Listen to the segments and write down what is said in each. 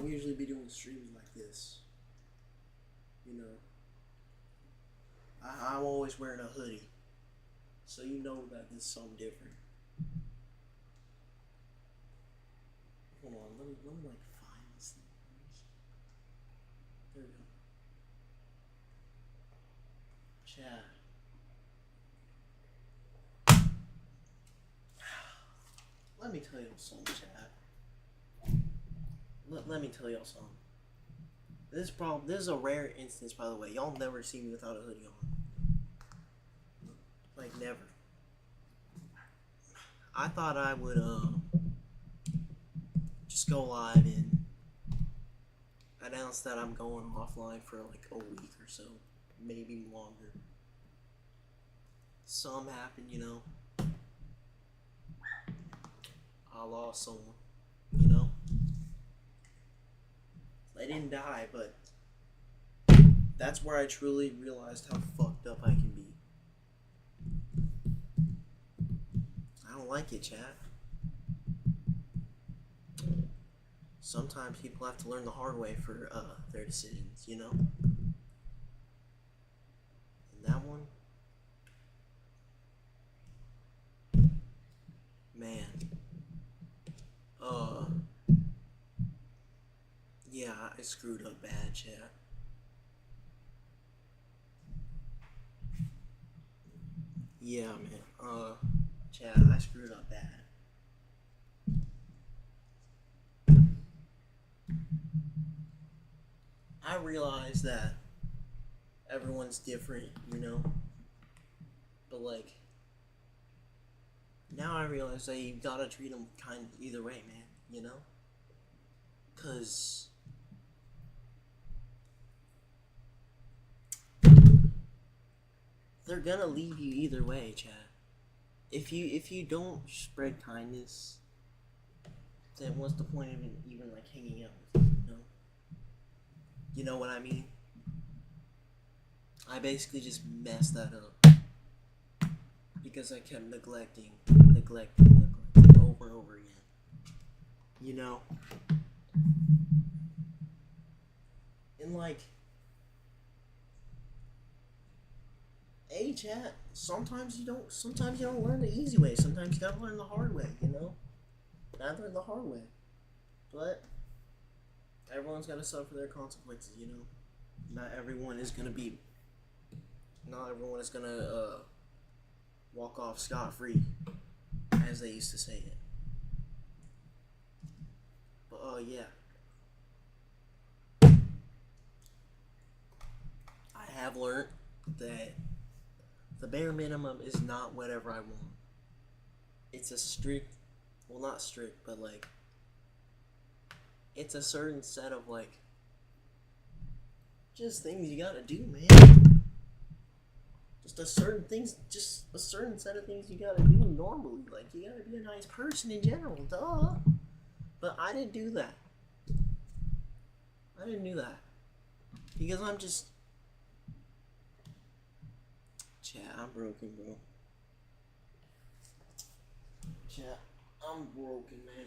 don't usually be doing streams like this. You know, I'm always wearing a hoodie, so you know that this is something different. Hold on, let me like find this thing first. There we go. Chat. Let me tell you something, chat. Let me tell y'all something. This is a rare instance, by the way. Y'all never see me without a hoodie on. Like, never. I thought I would, just go live and announce that I'm going offline for like a week or so. Maybe longer. Something happened, you know. I lost someone, you know. I didn't die, but that's where I truly realized how fucked up I can be. I don't like it, chat. Sometimes people have to learn the hard way for their decisions, you know? And that one, man. Yeah, I screwed up bad, chat. Yeah, man. Chat, I screwed up bad. I realize that everyone's different, you know? But, like, now I realize that you gotta treat them kind of either way, man, you know? Cause they're gonna leave you either way, chat. If you don't spread kindness, then what's the point of even like hanging out with them, you know? You know what I mean? I basically just messed that up because I kept neglecting over and over again. You know? And like, hey chat, sometimes you don't learn the easy way. Sometimes you gotta learn the hard way, you know? I learned the hard way. But everyone's gotta suffer their consequences, you know? Not everyone is gonna walk off scot-free, as they used to say it. But yeah. I have learned that the bare minimum is not whatever I want. It's a strict, well, not strict, but like, it's a certain set of like, just things you gotta do, man. Just a certain set of things you gotta do normally. Like, you gotta be a nice person in general, duh. But I didn't do that. Because I'm just... Chat, I'm broken, bro. Chat, I'm broken, man.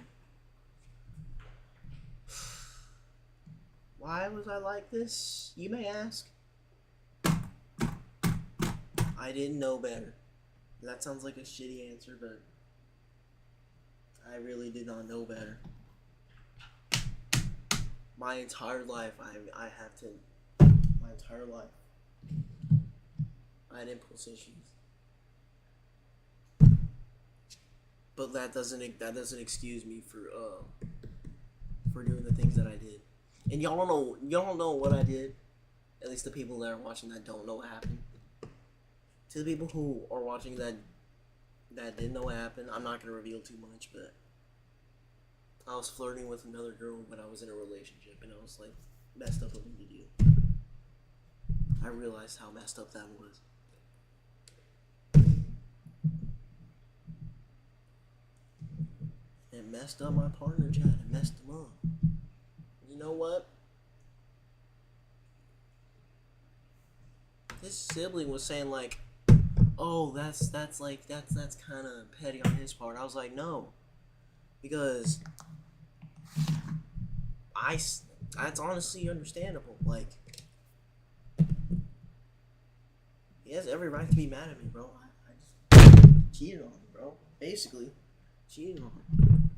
Why was I like this, you may ask? I didn't know better. That sounds like a shitty answer, but I really did not know better. My entire life, I had impulse issues. But that doesn't excuse me for doing the things that I did. And y'all don't know what I did. At least the people that are watching that don't know what happened. To the people who are watching that didn't know what happened, I'm not gonna reveal too much, but I was flirting with another girl, but I was in a relationship, and I was like, messed up of me to do. I realized how messed up that was. It messed up my partner, Chad. It messed him up. You know what? His sibling was saying like, "Oh, that's kind of petty on his part." I was like, "No," because that's honestly understandable. Like, he has every right to be mad at me, bro. I just cheated on him, bro. Basically, cheated on him.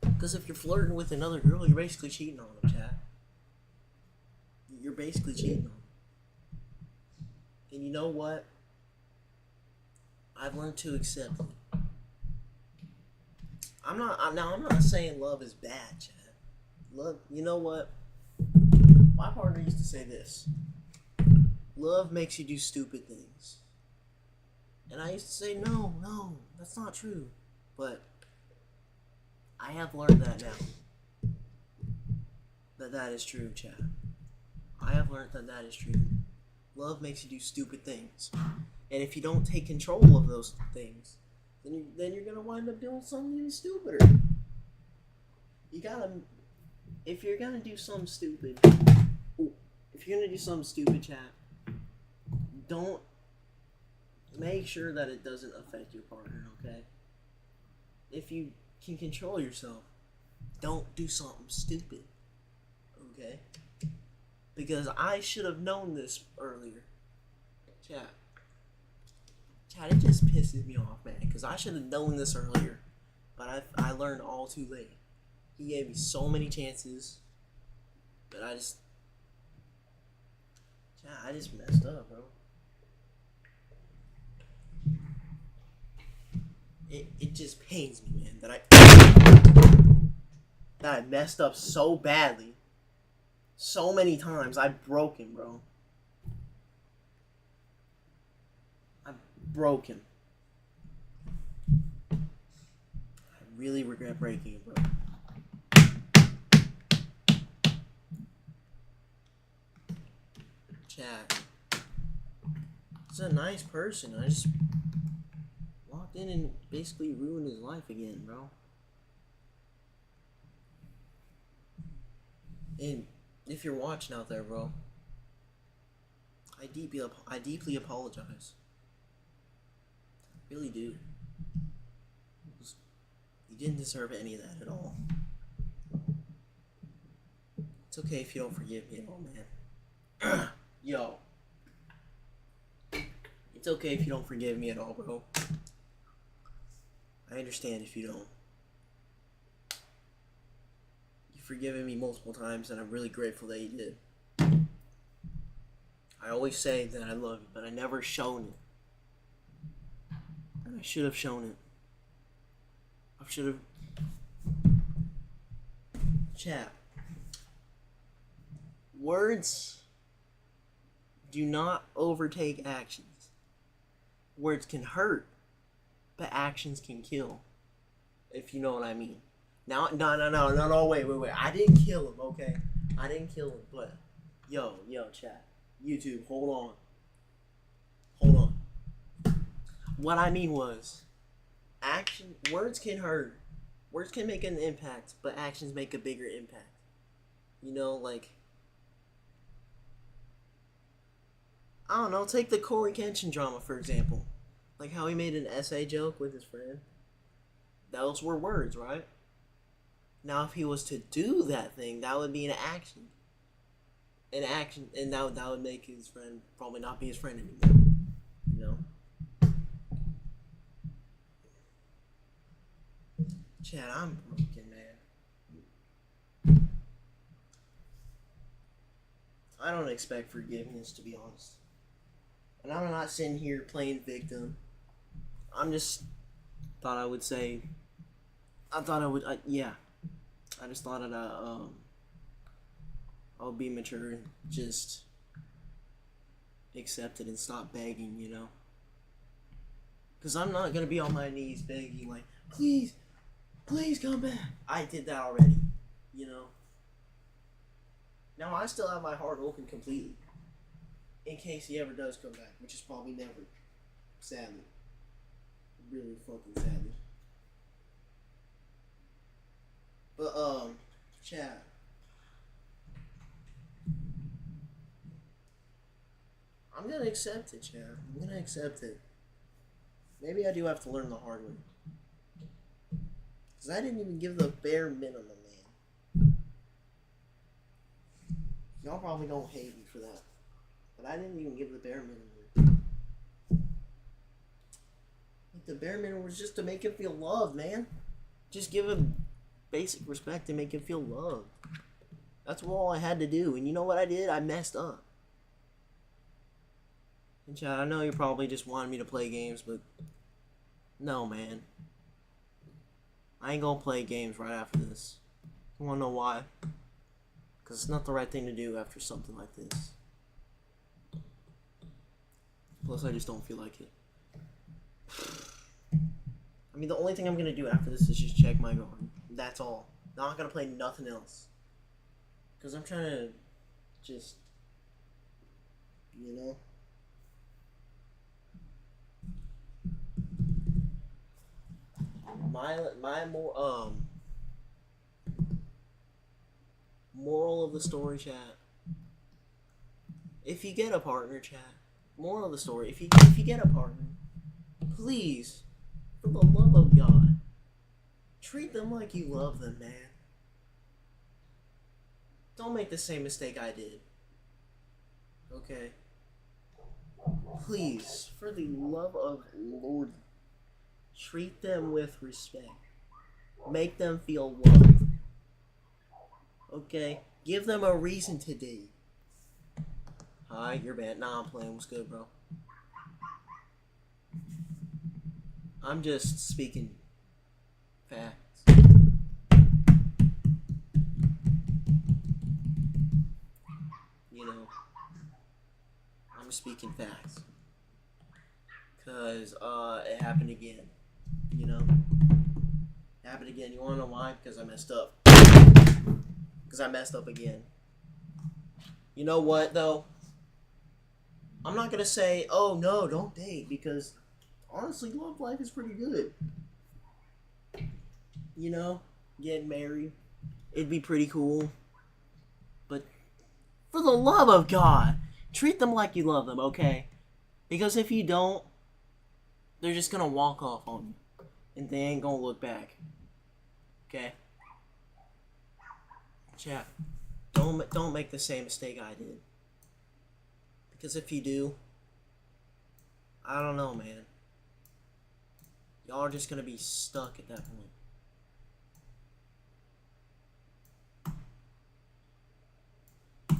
Because if you're flirting with another girl, you're basically cheating on him, chat. You're basically cheating on him. And you know what? I've learned to accept it. I'm not saying love is bad, chat. Love, you know what? My partner used to say this. Love makes you do stupid things. And I used to say, no, that's not true. But I have learned that now. That is true, chat. I have learned that is true. Love makes you do stupid things. And if you don't take control of those things, then you're gonna wind up doing something even stupider. You gotta, if you're gonna do something stupid, chat, don't, make sure that it doesn't affect your partner, okay? If you can control yourself, don't do something stupid, okay? Because I should have known this earlier. Chat, it just pisses me off, man, because I should have known this earlier, but I learned all too late. He gave me so many chances, but I just messed up, bro. It just pains me, man, that I messed up so badly, so many times. I broke him, bro. I broke him. I really regret breaking him, bro. Chat. He's a nice person. I just walked in and basically ruined his life again, bro. And if you're watching out there, bro, I deeply apologize. I really do. You didn't deserve any of that at all. It's okay if you don't forgive me at all, man. Yo. It's okay if you don't forgive me at all, bro. I understand if you don't. You've forgiven me multiple times, and I'm really grateful that you did. I always say that I love you, but I never shown it. And I should have shown it. I should have... Chat. Words do not overtake actions. Words can hurt, but actions can kill. If you know what I mean. Now, no, wait. I didn't kill him, okay? I didn't kill him, but... Yo, chat. YouTube, hold on. What I mean was... Words can hurt. Words can make an impact, but actions make a bigger impact. You know, like... I don't know, take the Corey Kenshin drama, for example. Like how he made an essay joke with his friend. Those were words, right? Now, if he was to do that thing, that would be an action. And that would make his friend probably not be his friend anymore. You know? Chad, I'm broken, man. I don't expect forgiveness, to be honest. And I'm not sitting here playing victim. I'm just thought I would say. I just thought that I'll be mature and just accept it and stop begging, you know. Cause I'm not gonna be on my knees begging like, please come back. I did that already, you know. Now I still have my heart open completely. In case he ever does come back, which is probably never. Sadly. Really fucking sadly. But, chat. I'm gonna accept it, chat. I'm gonna accept it. Maybe I do have to learn the hard way. Because I didn't even give the bare minimum, man. Y'all probably don't hate me for that. But I didn't even give the bare minimum. Like, the bare minimum was just to make him feel loved, man. Just give him basic respect and make him feel loved. That's all I had to do. And you know what I did? I messed up. And Chad, I know you probably just wanted me to play games, but no, man. I ain't gonna play games right after this. You wanna know why? Because it's not the right thing to do after something like this. Plus, I just don't feel like it. I mean, the only thing I'm gonna do after this is just check my garden. That's all. Not gonna play nothing else. Because I'm trying to just, you know. My moral of the story, chat. If you get a partner, chat. Moral of the story: if you get a partner, please, for the love of God, treat them like you love them, man. Don't make the same mistake I did. Okay. Please, for the love of Lord, treat them with respect. Make them feel loved. Okay? Give them a reason to date. Hi, you're bad. Nah, I'm playing. What's good, bro? I'm just speaking facts. You know, I'm speaking facts. Because, it happened again. You know? It happened again. You wanna know why? Because I messed up. Because I messed up again. You know what, though? I'm not gonna say, oh, no, don't date. Because, honestly, love life is pretty good. You know? Getting married. It'd be pretty cool. But, for the love of God, treat them like you love them, okay? Because if you don't, they're just gonna walk off on you. And they ain't gonna look back. Okay? Chat. Don't make the same mistake I did. Because if you do, I don't know, man. Y'all are just gonna be stuck at that point.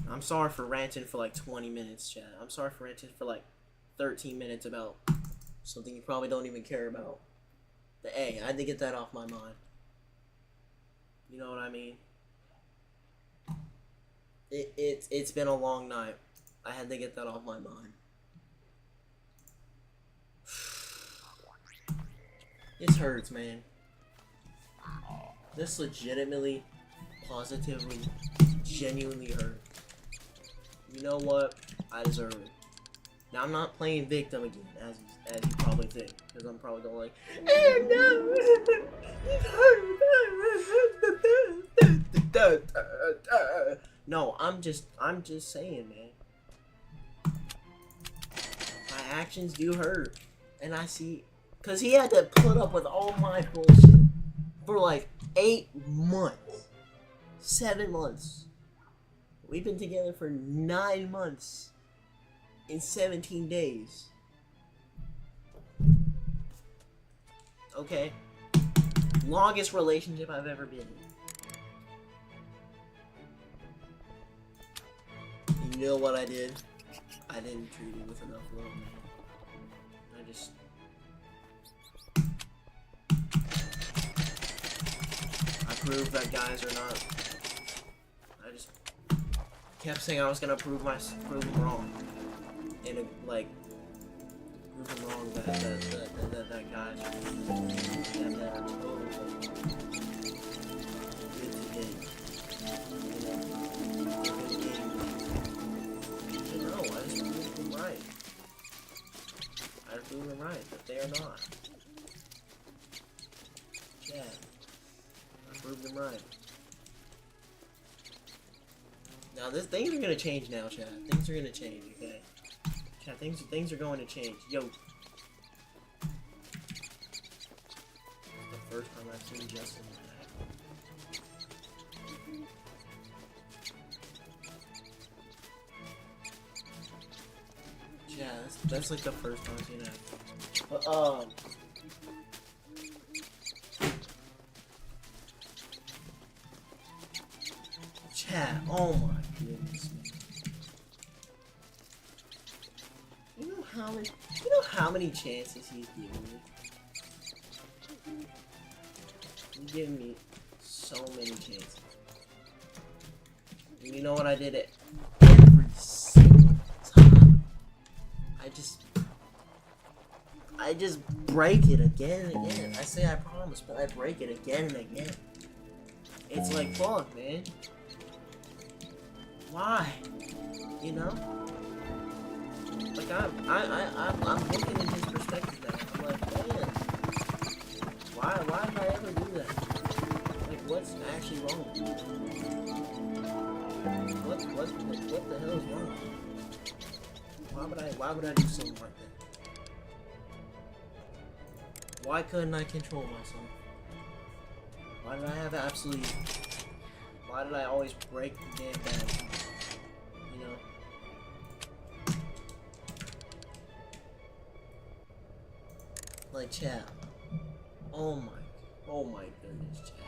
I'm sorry for ranting for like 20 minutes, chat. I'm sorry for ranting for like 13 minutes about something you probably don't even care about. But hey, I had to get that off my mind. You know what I mean? It's been a long night. I had to get that off my mind. This hurts, man. This legitimately, positively, genuinely hurt. You know what? I deserve it. Now I'm not playing victim again, as you probably think, because I'm probably going like, oh no. No, I'm just saying, man. My actions do hurt, and I see, cause he had to put up with all my bullshit for like 8 months, 7 months. We've been together for 9 months in 17 days. Okay? Longest relationship I've ever been in. And you know what I did? I didn't treat you with enough love, man. I just... I proved that guys are not... I just kept saying I was gonna prove them wrong. And like prove them wrong that guys are good today. You know, I just proved them right. I proved them right, but they are not. Yeah. I proved them right. Now, things are gonna change now, chat. Things are gonna change, okay? Chat, things are going to change. Yo. The first time I've seen Justin like Yeah, that's like the first time I've seen it. But chat. Oh my goodness, man. You know how many chances he's giving me? He's giving me so many chances. And you know what I did it every single time? I just break it again and again. I say I promise, but I break it again and again. It's like, fuck, man. Why? You know? Like I'm looking at his perspective now. I'm like, man, why did I ever do that? Like, what's actually wrong? What the hell is wrong? Why would I do something like that? Why couldn't I control myself? Why did I have absolutely? Why did I always break the damn bag? You know? Like, chat. Oh my goodness, chat.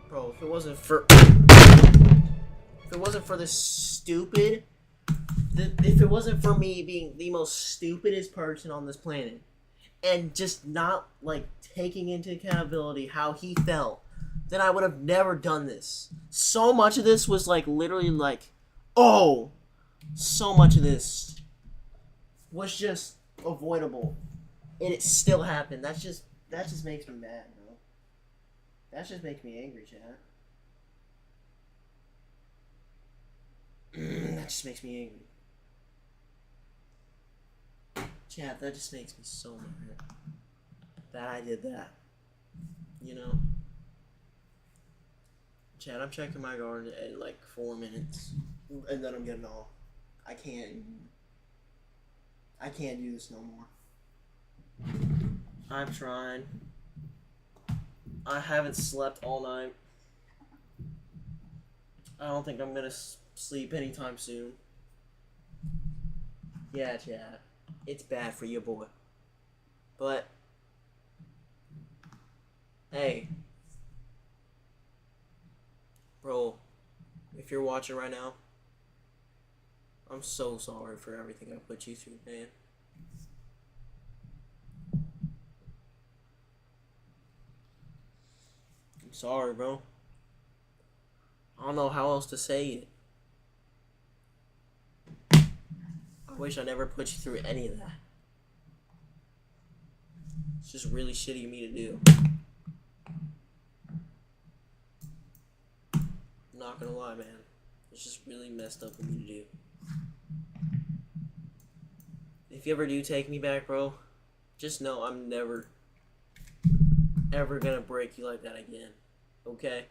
Bro, if it wasn't for this stupid, if it wasn't for me being the most stupidest person on this planet, and just not, like, taking into accountability how he felt, then I would have never done this. So much of this was, like, literally, like, oh, so much of this was just avoidable, and it still happened. That just makes me mad, bro. That just makes me angry, chat. That just makes me angry. Chat, that just makes me so mad that I did that. You know? Chat, I'm checking my guard at like 4 minutes, and then I'm getting off. I can't do this no more. I'm trying. I haven't slept all night. I don't think I'm gonna sleep anytime soon. Yeah, chat. It's bad for your boy. But, hey. Bro, if you're watching right now, I'm so sorry for everything I put you through, man. I'm sorry, bro. I don't know how else to say it. I wish I never put you through any of that. It's just really shitty of me to do. I'm not gonna lie, man. It's just really messed up of me to do. If you ever do take me back, bro, just know I'm never, ever gonna break you like that again. Okay?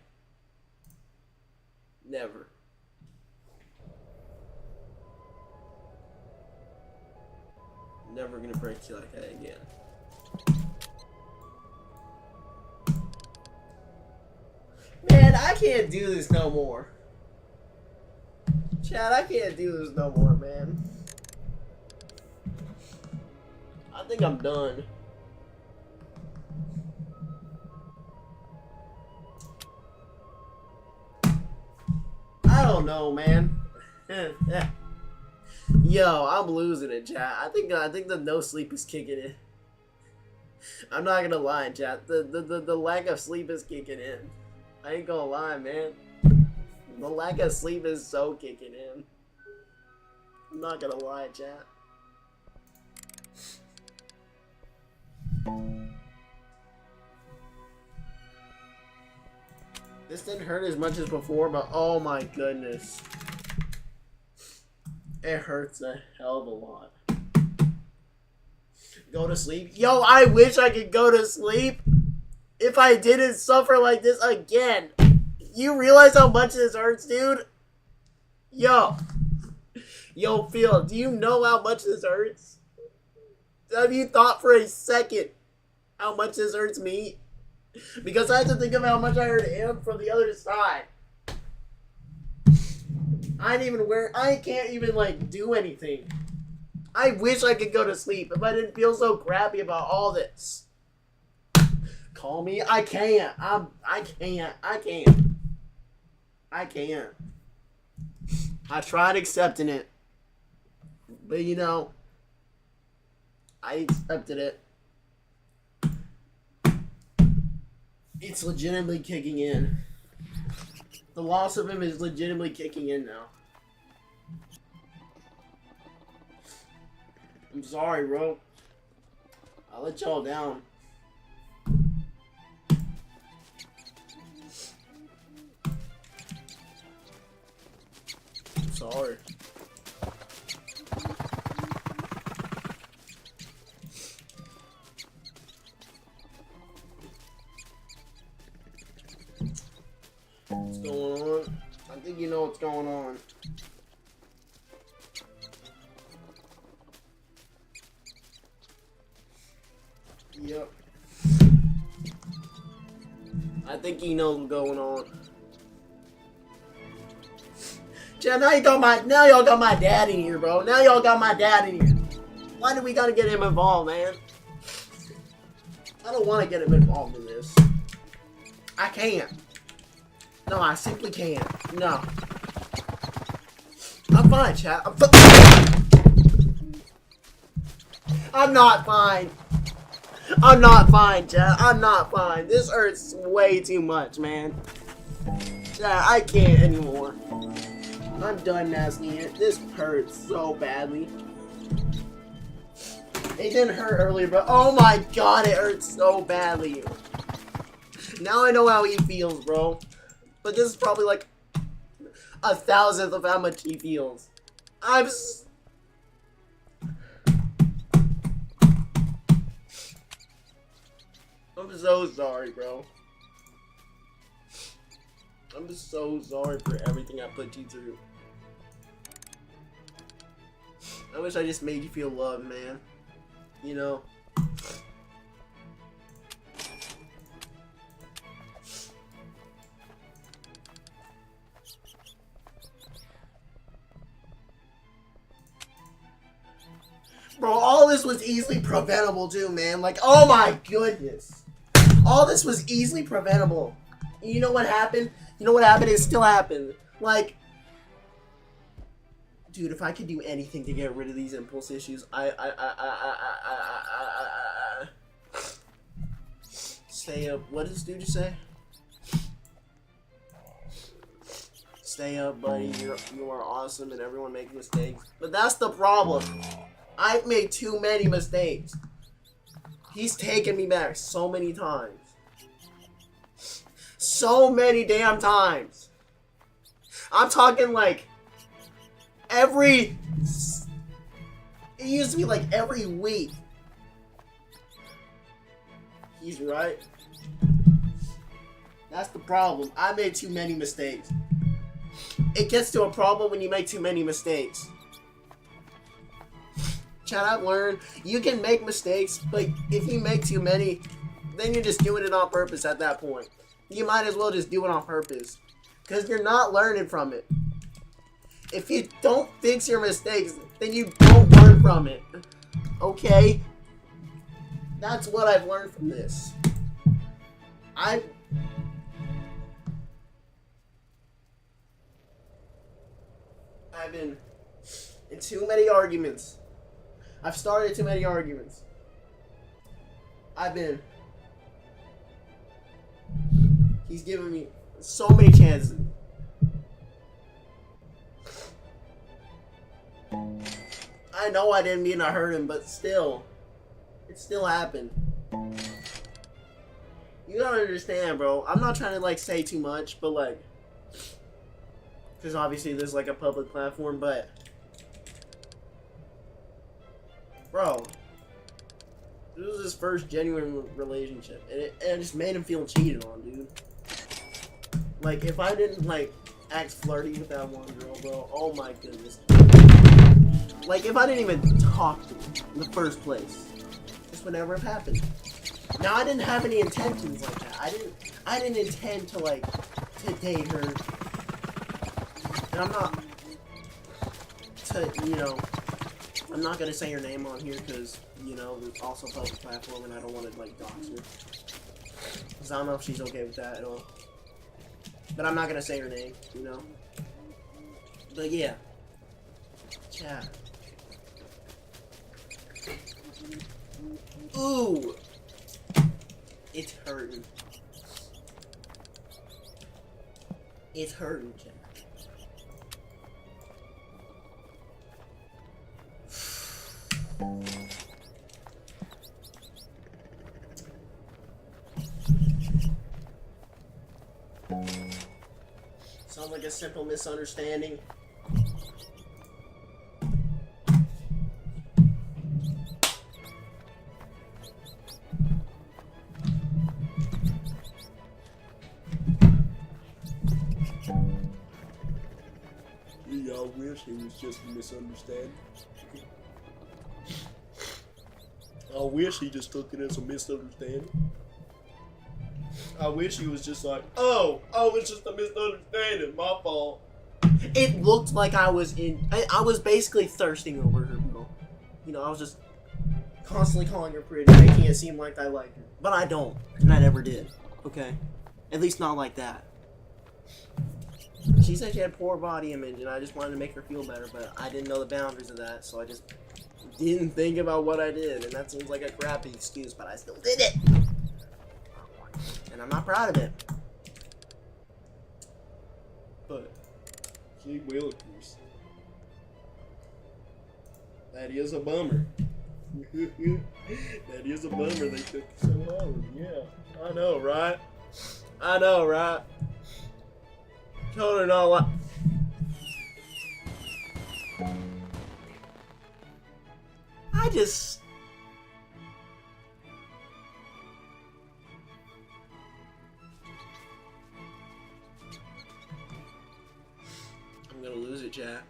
Never. Never gonna break you like that again. Man, I can't do this no more. Chad, I can't do this no more, man. I think I'm done. I don't know, man. Yo, I'm losing it, chat. I think the no sleep is kicking in. I'm not gonna lie, chat. The lack of sleep is kicking in. I ain't gonna lie, man. The lack of sleep is so kicking in. I'm not gonna lie, chat. This didn't hurt as much as before, but oh my goodness. It hurts a hell of a lot. Go to sleep? Yo, I wish I could go to sleep if I didn't suffer like this again. You realize how much this hurts, dude? Yo, Phil, do you know how much this hurts? Have you thought for a second how much this hurts me? Because I have to think of how much I hurt him from the other side. I can't even, like, do anything. I wish I could go to sleep if I didn't feel so crappy about all this. Call me. I can't. I can't. I tried accepting it. But, you know, I accepted it. It's legitimately kicking in. The loss of him is legitimately kicking in now. I'm sorry, bro. I let y'all down. I'm sorry. What's going on? I think you know what's going on. Yep. I think he knows what's going on. Chat, now y'all got my dad in here, bro. Now y'all got my dad in here. Why do we gotta get him involved, man? I don't want to get him involved in this. I can't. No, I simply can't. No. I'm fine, chat. I'm not fine. I'm not fine, chat. I'm not fine. This hurts way too much, man. Chat, I can't anymore. I'm done asking it. This hurts so badly. It didn't hurt earlier, but oh my god, it hurts so badly. Now I know how he feels, bro. But this is probably like 1,000th of how much he feels. I'm so sorry, bro. I'm just so sorry for everything I put you through. I wish I just made you feel loved, man. You know? Bro, all this was easily preventable too, man. Like, oh my goodness. All this was easily preventable. And you know what happened? You know what happened? It still happened. Like, dude, if I could do anything to get rid of these impulse issues, stay up. What does this dude just say? Stay up, buddy. You are awesome, and everyone makes mistakes. But that's the problem. I've made too many mistakes. He's taken me back so many times. So many damn times. I'm talking like it used to be like every week. He's right. That's the problem. I made too many mistakes. It gets to a problem when you make too many mistakes. Chat, I've learned you can make mistakes, but if you make too many, then you're just doing it on purpose at that point. You might as well just do it on purpose, because you're not learning from it. If you don't fix your mistakes, then you don't learn from it. Okay? That's what I've learned from this. I've been in too many arguments. I've started too many arguments. He's given me so many chances. I know I didn't mean to hurt him, but still. It still happened. You gotta understand, bro. I'm not trying to, like, say too much, but, like, because obviously this is, like, a public platform, but bro, this was his first genuine relationship, and it just made him feel cheated on, dude. Like, if I didn't, like, act flirty with that one girl, bro, oh my goodness. Like, if I didn't even talk to her in the first place, this would never have happened. Now, I didn't have any intentions like that. I didn't intend to, like, to date her. And I'm not, I'm not gonna say your name on here because, it's also a public platform and I don't want to, like, dox her. Because I don't know if she's okay with that at all. But I'm not gonna say her name, But yeah. Chat. Ooh! It's hurting. It's hurting, chat. Sounds like a simple misunderstanding. Yeah, I wish it was just a misunderstanding. I wish he just took it as a misunderstanding. I wish he was just like, oh, it's just a misunderstanding, my fault. It looked like I was basically thirsting over her, bro. I was just constantly calling her pretty, making it seem like I like her. But I don't, and I never did, okay? At least not like that. She said she had poor body image, and I just wanted to make her feel better, but I didn't know the boundaries of that, so I just didn't think about what I did, and that seems like a crappy excuse, but I still did it! And I'm not proud of it. But she will, of course. That is a bummer. That is a bummer they took so long. Yeah, I know, right? I know, right? Told her not a lot. I'm gonna lose it, chat.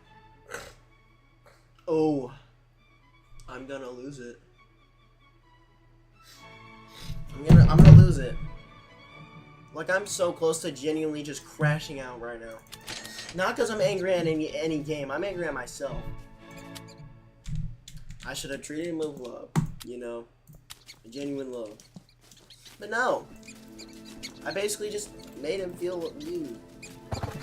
Oh, I'm gonna lose it. I'm gonna lose it. Like, I'm so close to genuinely just crashing out right now. Not because I'm angry at any game. I'm angry at myself. I should have treated him with love. Genuine love. But no. I basically just made him feel used.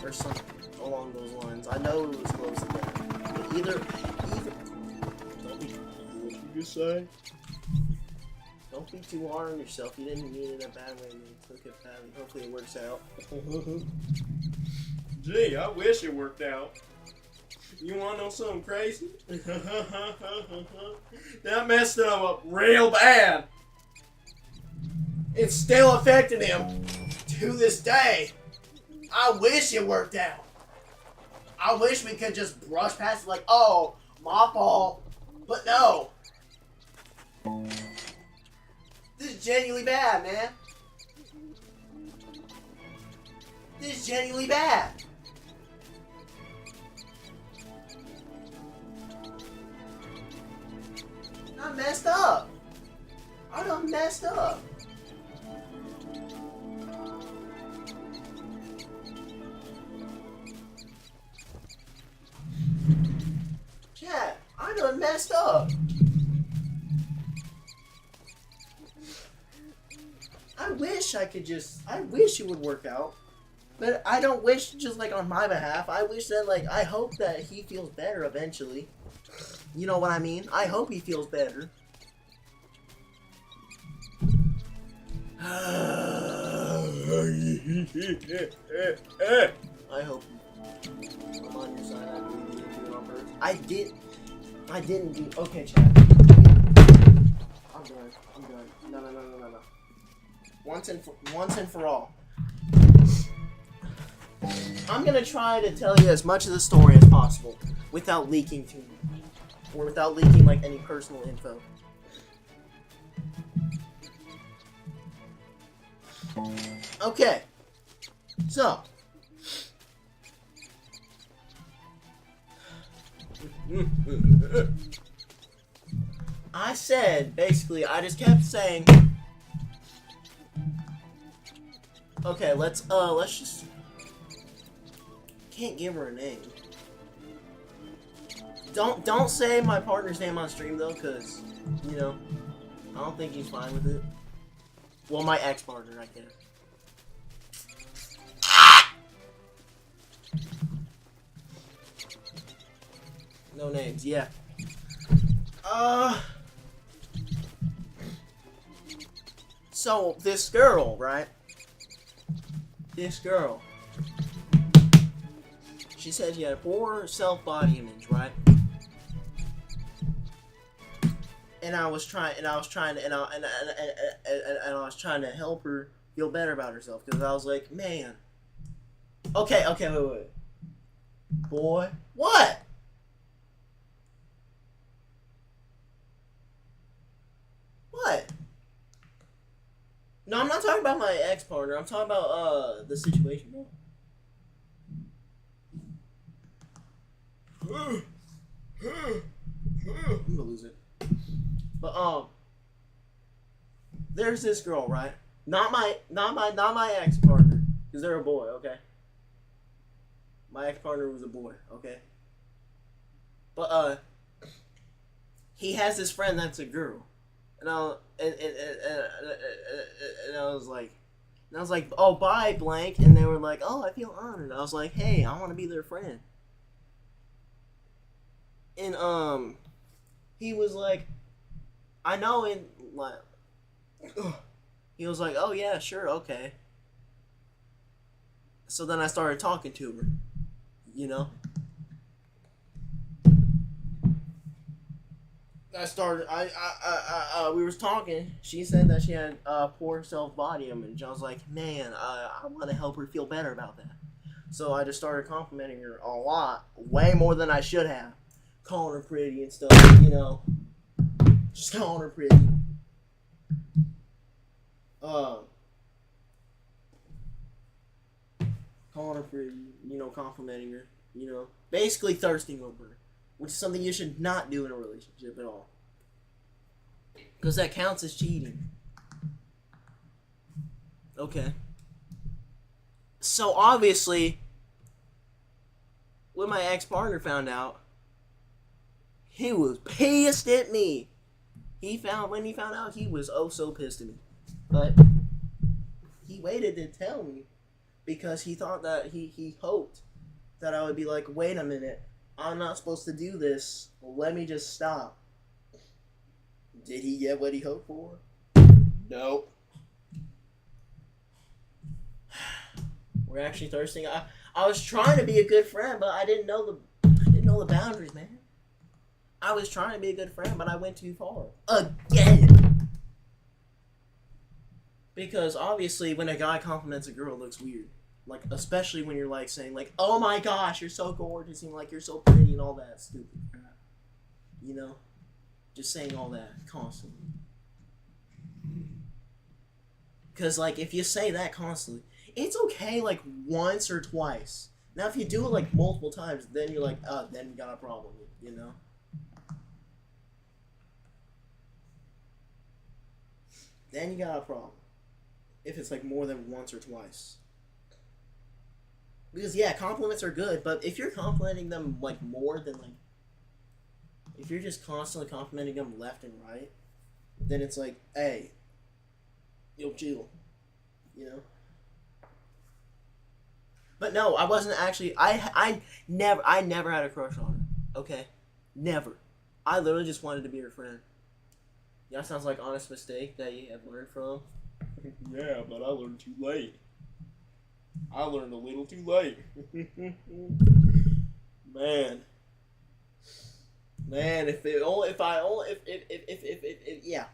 Or something along those lines. I know it was close to that. But either don't be, what you just say? Don't be too hard on yourself. You didn't mean it in a bad way and you took it badly. Hopefully it works out. Gee, I wish it worked out. You wanna know something crazy? That messed him up real bad. It's still affecting him to this day. I wish it worked out. I wish we could just brush past it like, oh, my fault. But no. This is genuinely bad, man. This is genuinely bad. I messed up. I done messed up. Chat, I done messed up. I wish it would work out. But I don't wish just like on my behalf. I wish that I hope that he feels better eventually. You know what I mean? I hope he feels better. I hope I'm on your side. I really didn't do it on purpose. I didn't do. Okay, chat. I'm done. No. Once and for all. I'm gonna try to tell you as much of the story as possible without leaking too much. Or without leaking any personal info. Okay. So. I said, basically, I just kept saying, okay, let's just, can't give her a name. Don't say my partner's name on stream though, cause you know I don't think he's fine with it. Well, my ex-partner, I guess. No names, yeah. So this girl, right? This girl. She said she had a poor self-body image, right? And I was trying to help her feel better about herself because I was like, man. Okay, wait. Boy, what? What? No, I'm not talking about my ex-partner. I'm talking about the situation, bro. I'm gonna lose it. But there's this girl, right? Not my ex-partner, because they're a boy, okay? My ex-partner was a boy, okay? But he has this friend that's a girl. And I was like, oh, bye, blank. And they were like, oh, I feel honored. I was like, hey, I want to be their friend. And he was like, I know. And like, he was like, oh yeah, sure, okay. So then I started talking to her, you know. We was talking. She said that she had poor self-body image. I was like, man, I want to help her feel better about that. So I just started complimenting her a lot, way more than I should have. Calling her pretty and stuff, you know. Just calling her pretty. Calling her pretty, you know, complimenting her, you know. Basically thirsting over her. Which is something you should not do in a relationship at all. Because that counts as cheating. Okay. So obviously, when my ex-partner found out, he was pissed at me. When he found out, he was oh so pissed at me. But he waited to tell me because he thought that he hoped that I would be like, wait a minute. I'm not supposed to do this. Let me just stop. Did he get what he hoped for? Nope. We're actually thirsting. I was trying to be a good friend, but I didn't know the boundaries, man. I was trying to be a good friend, but I went too far. Again. Because obviously when a guy compliments a girl, it looks weird. Like, especially when you're, like, saying, like, oh my gosh, you're so gorgeous, and, like, you're so pretty, and all that stupid crap. You know? Just saying all that constantly. Because, like, if you say that constantly, it's okay, like, once or twice. Now, if you do it, like, multiple times, then you're like, oh, then you got a problem, you know? Then you got a problem. If it's, like, more than once or twice. Because, yeah, compliments are good, but if you're complimenting them, like, more than, like... If you're just constantly complimenting them left and right, then it's like, hey, yo, chill. You know? But no, I wasn't actually... I never had a crush on her. Okay? Never. I literally just wanted to be her friend. Yeah, that sounds like an honest mistake that you have learned from. Yeah, but I learned too late. I learned a little too late. Man, yeah.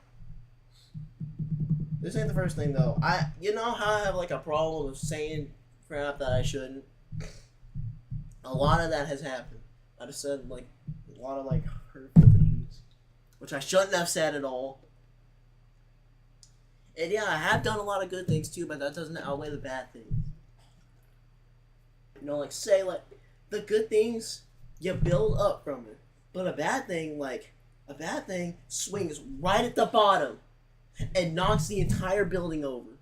This ain't the first thing though. You know how I have like a problem with saying crap that I shouldn't. A lot of that has happened. I just said like a lot of like hurtful things, which I shouldn't have said at all. And yeah, I have done a lot of good things too, but that doesn't outweigh the bad things. You know, like, say, like, the good things, you build up from it. But a bad thing swings right at the bottom and knocks the entire building over.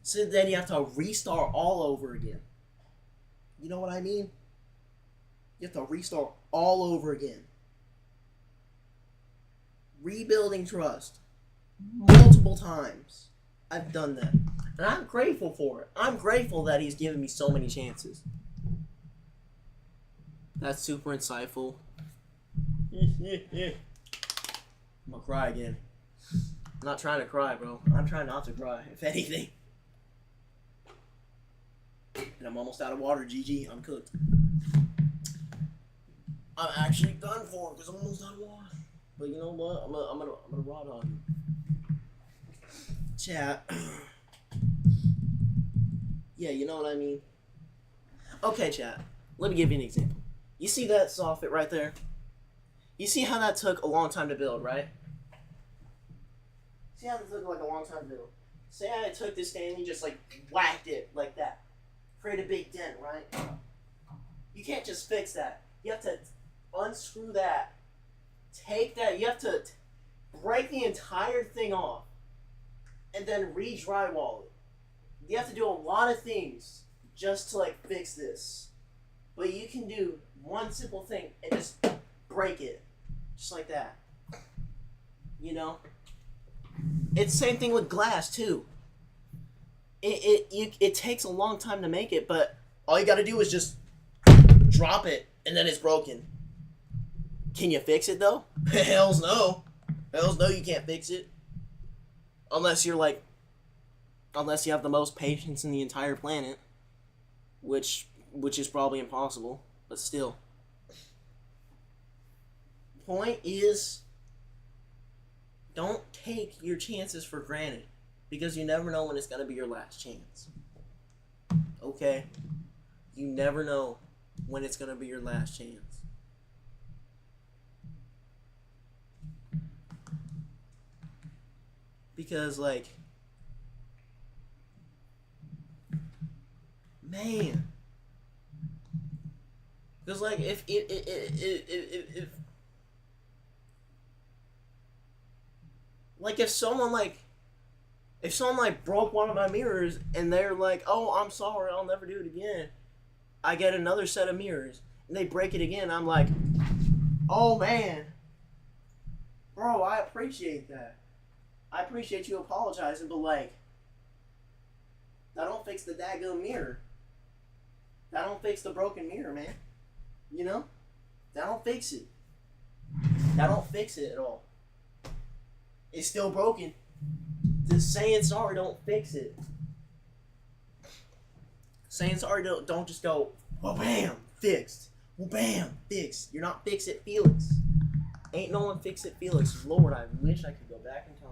So then you have to restart all over again. You know what I mean? You have to restart all over again. Rebuilding trust. Multiple times. I've done that. And I'm grateful for it. I'm grateful that he's given me so many chances. That's super insightful. I'm gonna cry again. I'm not trying to cry, bro. I'm trying not to cry, if anything. And I'm almost out of water, GG. I'm cooked. I'm actually done for because I'm almost out of water. But you know what? I'm gonna rod on you. Chat. Yeah, you know what I mean? Okay, chat. Let me give you an example. You see that soffit right there? You see how that took a long time to build, right? See how that took like a long time to build? Say I took this stand and you just like whacked it like that. Create a big dent, right? You can't just fix that. You have to unscrew that. Take that. You have to break the entire thing off. And then re-drywall it. You have to do a lot of things just to like fix this. But you can do one simple thing and just break it. Just like that. You know? It's the same thing with glass too. It takes a long time to make it, but all you gotta do is just drop it and then it's broken. Can you fix it though? Hells no. Hells no, you can't fix it. Unless you have the most patience in the entire planet, which is probably impossible, but still. Point is, don't take your chances for granted, because you never know when it's gonna be your last chance. Okay? You never know when it's gonna be your last chance. Because, like, man, because like if someone broke one of my mirrors and they're like, oh, I'm sorry, I'll never do it again. I get another set of mirrors and they break it again. I'm like, oh man, bro, I appreciate that. I appreciate you apologizing, but like, that don't fix the daggone mirror. That don't fix the broken mirror, man. You know? That don't fix it. That don't fix it at all. It's still broken. Just saying sorry don't fix it. Saying sorry don't just go, well, bam, fixed. Well, bam, fixed. You're not Fix It Felix. Ain't no one Fix It Felix. Lord, I wish I could go back in time.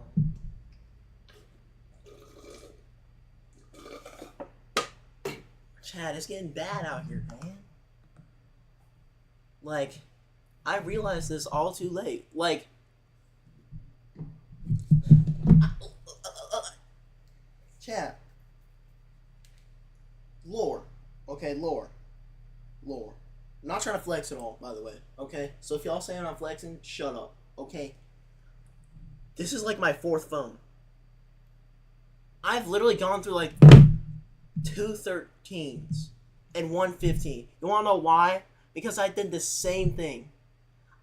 Chad, it's getting bad out here, man. Like, I realized this all too late. Like, Chad. Lore. Okay, lore. Lore. I'm not trying to flex at all, by the way. Okay? So if y'all saying I'm flexing, shut up. Okay? This is like my fourth phone. I've literally gone through like 2 13s and 1 15. You wanna know why? Because I did the same thing.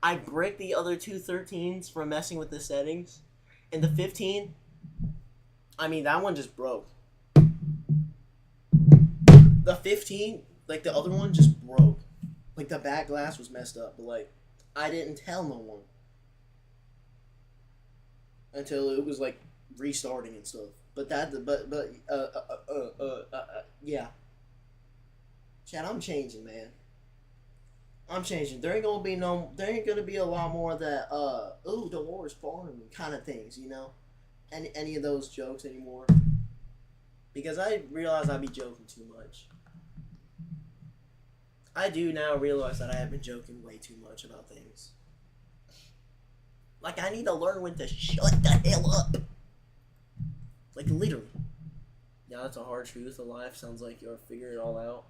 I break the other 2 13s from messing with the settings. And the 15, I mean, that one just broke. The 15, like the other one, just broke. Like the back glass was messed up, but like, I didn't tell no one. Until it was like restarting and stuff. Yeah. Chad, I'm changing, man. I'm changing. There ain't gonna be a lot more of that, ooh, Dolores farming kind of things, you know? Any of those jokes anymore. Because I realize I be joking too much. I do now realize that I have been joking way too much about things. Like, I need to learn when to shut the hell up. Like, literally. Yeah, that's a hard truth of life. Sounds like you're figuring it all out.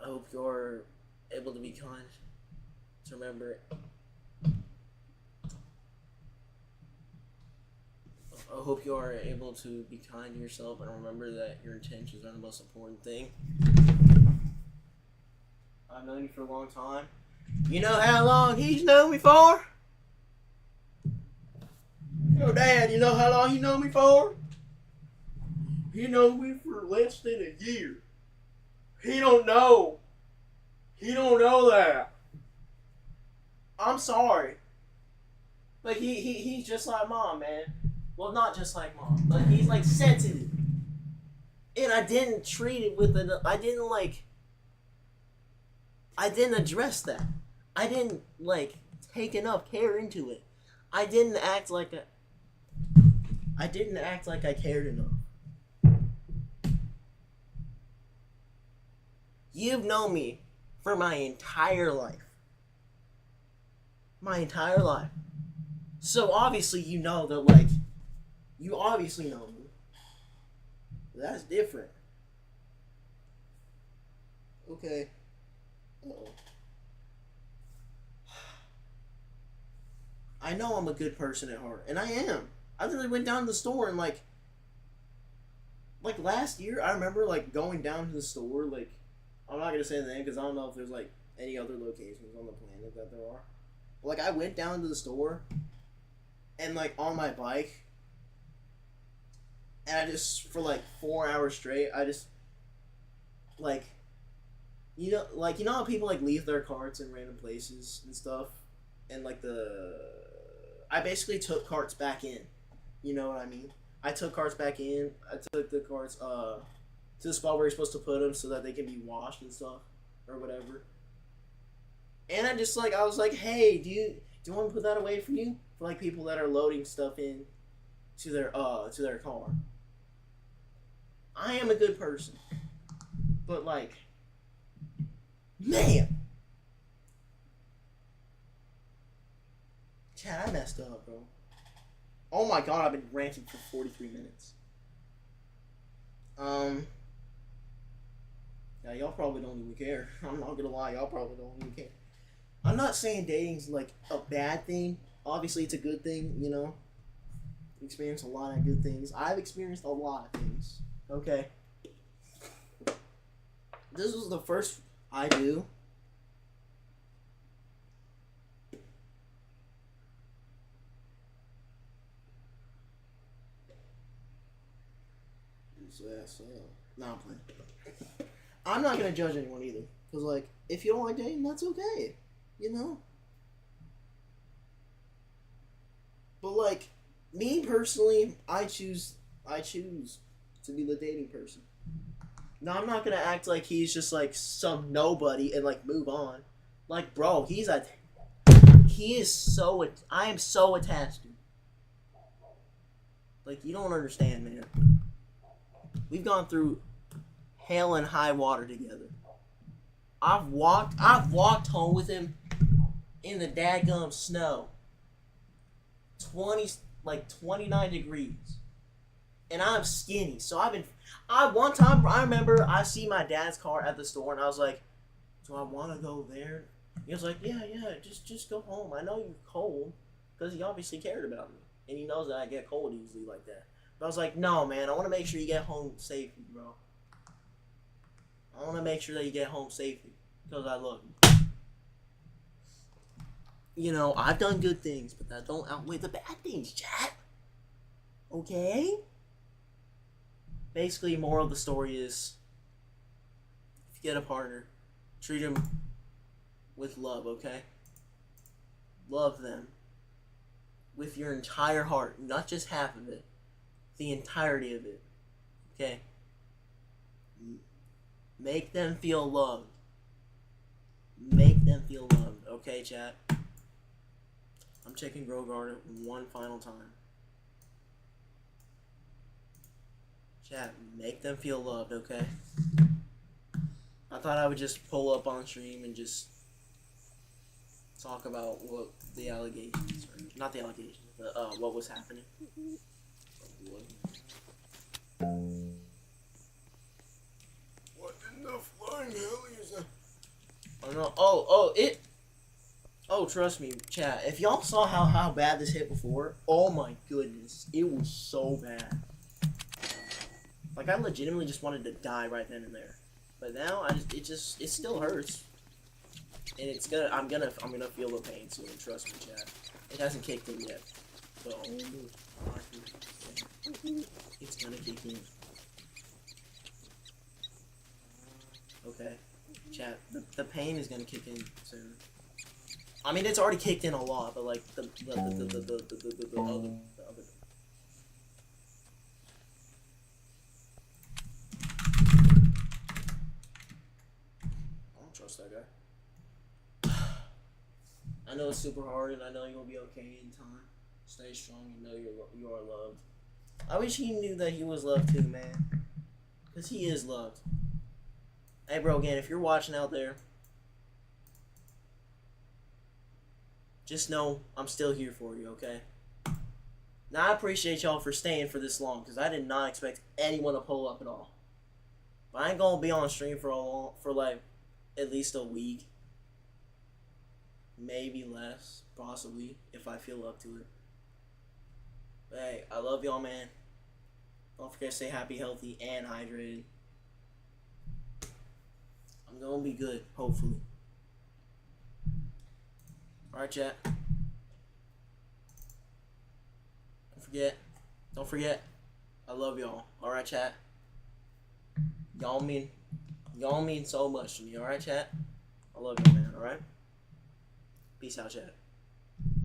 I hope you're able to be kind. To remember it. I hope you are able to be kind to yourself and remember that your intentions are the most important thing. I've known you for a long time. You know how long he's known me for? Yo, Dad, you know how long he known me for? He known me for less than a year. He don't know. He don't know that. I'm sorry. Like, he's just like Mom, man. Well, not just like Mom, but he's, like, sensitive. And I didn't treat it with I didn't address that. I didn't, like, take enough care into it. I didn't act like I cared enough. You've known me for my entire life. My entire life. So obviously you know that, like, you obviously know me. That's different. Okay. Uh-oh. I know I'm a good person at heart, and I am. I literally went down to the store and, like last year, I remember, like, going down to the store, like, I'm not going to say the name because I don't know if there's, like, any other locations on the planet that there are. But, like, I went down to the store and, like, on my bike, and I just, for, like, 4 hours straight, I just, like, you know how people, like, leave their carts in random places and stuff? And, like, I basically took carts back in. You know what I mean? I took carts back in. I took the carts, to the spot where you're supposed to put them so that they can be washed and stuff. Or whatever. And I just, like, I was like, hey, do you want to put that away for you? For, like, people that are loading stuff in to their car. I am a good person. But, like, man! Chad, I messed up, bro. Oh my god, I've been ranting for 43 minutes. Yeah, y'all probably don't even care. I'm not gonna lie, y'all probably don't even care. I'm not saying dating's, like, a bad thing. Obviously, it's a good thing, you know? You experience a lot of good things. I've experienced a lot of things. Okay? This was the first I do. No, I'm playing. I'm not gonna judge anyone either. Because, like, if you don't like dating, that's okay. You know? But, like, me personally, I choose to be the dating person. Now, I'm not gonna act like he's just, like, some nobody and, like, move on. Like, bro, I am so attached to him. Like, you don't understand, man. We've gone through hell and high water together. I've walked home with him in the daggum snow. 29 degrees. And I'm skinny. So one time I remember I see my dad's car at the store and I was like, do I want to go there? He was like, yeah, just go home. I know you're cold. Because he obviously cared about me. And he knows that I get cold easily like that. But I was like, no, man, I want to make sure you get home safely, bro. I want to make sure that you get home safely. Because I love you. You know, I've done good things, but that don't outweigh the bad things, chat. Okay? Basically, moral of the story is, if you get a partner, treat them with love, okay? Love them. With your entire heart, not just half of it. The entirety of it. Okay? Make them feel loved. Make them feel loved. Okay, chat? I'm checking Grogard one final time. Chat, make them feel loved, okay? I thought I would just pull up on stream and just talk about what the allegations, or not the allegations, but what was happening. What in the flying hell is that? Oh no! Oh, trust me, chat. If y'all saw how bad this hit before, oh my goodness, it was so bad. Like, I legitimately just wanted to die right then and there. But now it still hurts. And I'm gonna feel the pain soon. Trust me, Chad. It hasn't kicked in yet, but it's gonna kick in. Okay, Chad. The pain is gonna kick in soon. I mean, it's already kicked in a lot, but like the other. I don't trust that guy. I know it's super hard, and I know you'll be okay in time. Stay strong and know you are loved. I wish he knew that he was loved too, man. Cause he is loved. Hey, bro, again, if you're watching out there, just know I'm still here for you, okay? Now, I appreciate y'all for staying for this long, because I did not expect anyone to pull up at all. But I ain't gonna be on stream for like at least a week. Maybe less, possibly, if I feel up to it. But hey, I love y'all, man. Don't forget to stay happy, healthy, and hydrated. I'm gonna be good, hopefully. Alright, chat. Don't forget, I love y'all. Alright, chat. Y'all mean so much to me, alright, chat? I love you, man, alright? Peace out, chat.